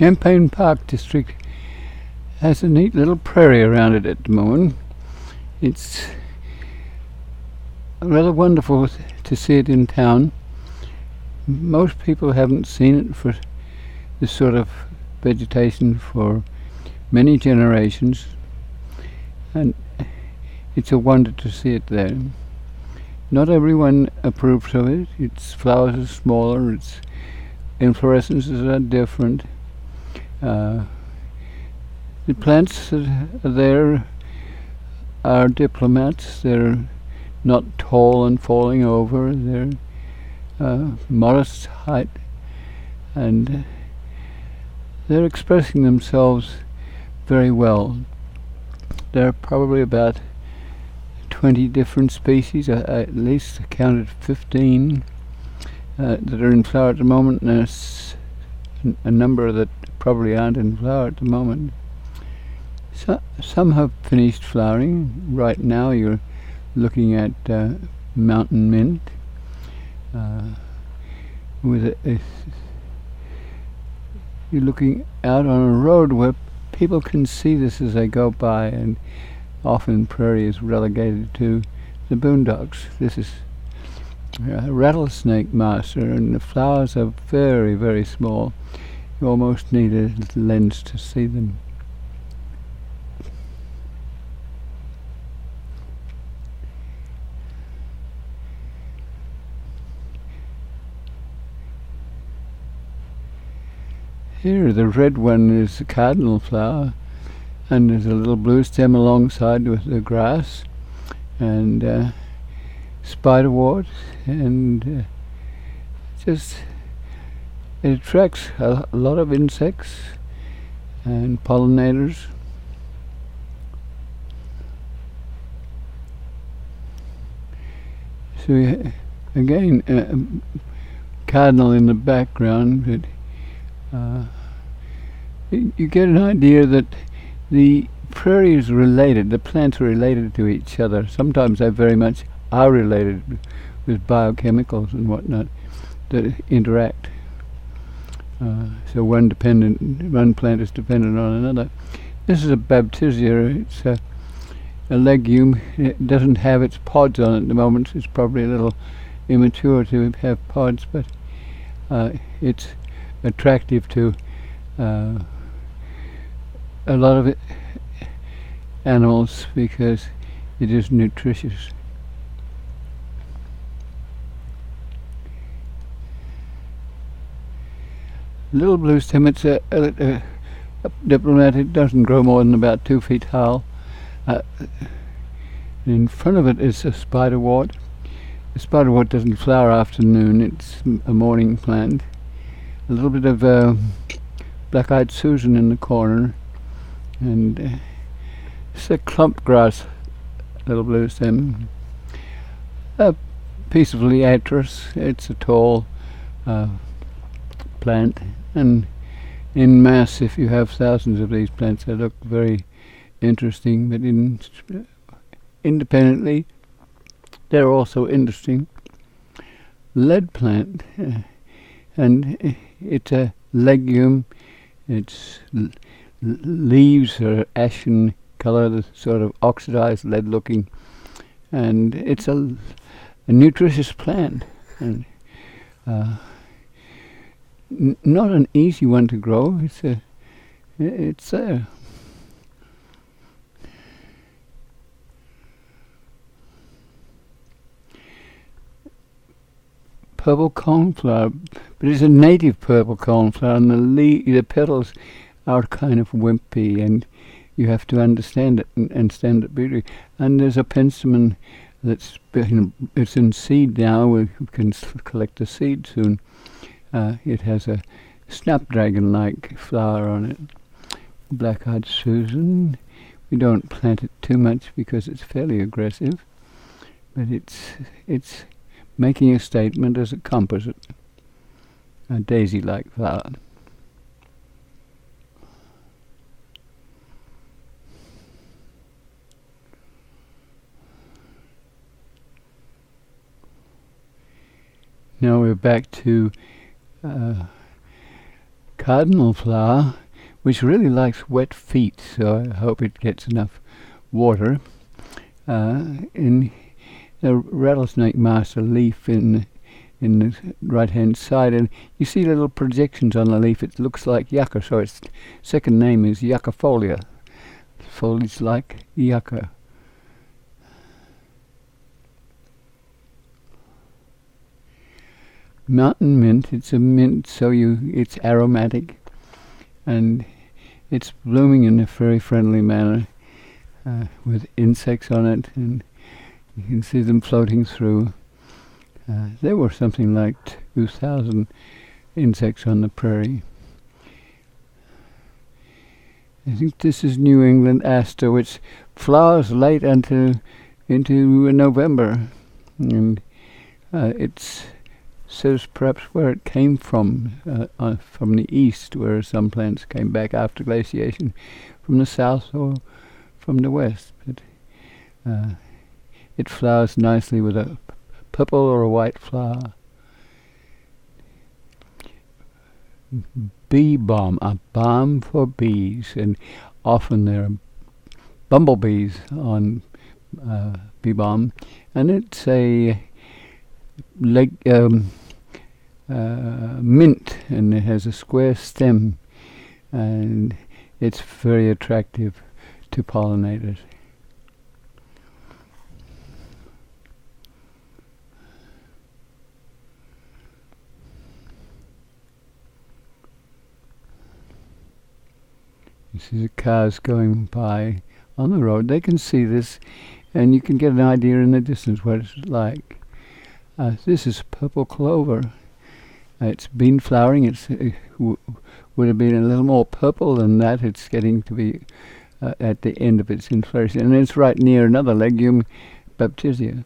Champagne Park district has a neat little prairie around it at the moment. It's rather wonderful to see it in town. Most people haven't seen it for this sort of vegetation for many generations, and it's a wonder to see it there. Not everyone approves of it. Its flowers are smaller, its inflorescences are different. The plants that are there are diplomats. They're not tall and falling over. They're modest height, and they're expressing themselves very well. There are probably about 20 different species. I at least counted 15 that are in flower at the moment, and there's a number that probably aren't in flower at the moment. Some have finished flowering. Right now you're looking at mountain mint with you're looking out on a road where people can see this as they go by, and often prairie is relegated to the boondocks. This is a rattlesnake master, and the flowers are very, very small. You almost need a little lens to see them. Here, the red one is a cardinal flower, and there's a little blue stem alongside with the grass, and spiderwort, and just it attracts a lot of insects and pollinators. So again, cardinal in the background, but you get an idea that the prairie is related, the plants are related to each other. Sometimes they very much are related with biochemicals and whatnot that interact. So one plant is dependent on another. This is a baptisia. It's a legume. It doesn't have its pods on it at the moment. It's probably a little immature to have pods, but it's attractive to a lot of animals because it is nutritious. Little blue stem, it's a diplomat. It doesn't grow more than about 2 feet tall. In front of it is a spiderwort. The spiderwort doesn't flower after noon. It's a morning plant. A little bit of black-eyed Susan in the corner, and it's a clump grass, little blue stem. A piece of Liatris. It's a tall plant, and in mass, if you have thousands of these plants, they look very interesting, but independently they're also interesting. Lead plant, and it's a legume. Its leaves are ashen color, the sort of oxidized lead looking, and it's a nutritious plant, and not an easy one to grow. It's purple coneflower, but it's a native purple coneflower, and the petals are kind of wimpy, and you have to understand it and stand it beautifully. And there's a penstemon it's in seed now. We can collect the seed soon. It has a snapdragon-like flower on it. Black-eyed Susan. We don't plant it too much because it's fairly aggressive, but it's making a statement as a composite. A daisy-like flower. Now we're back to cardinal flower, which really likes wet feet, so I hope it gets enough water. In the rattlesnake master leaf in the right hand side, and you see little projections on the leaf. It looks like yucca, so its second name is yuccifolia. Foliage like yucca. Mountain mint, it's a mint, so it's aromatic, and it's blooming in a very friendly manner, with insects on it, and you can see them floating through. There were something like 2,000 insects on the prairie. I think this is New England aster, which flowers late into November, and it says perhaps where it came from the east, where some plants came back after glaciation, from the south or from the west. But it flowers nicely with a purple or a white flower. Bee balm, a balm for bees, and often there are bumblebees on bee balm, and it's a mint, and it has a square stem, and it's very attractive to pollinators. You see the cars going by on the road. They can see this, and you can get an idea in the distance what it's like. This is purple clover. It's been flowering. It's would have been a little more purple than that. It's getting to be at the end of its inflorescence, and it's right near another legume, Baptisia.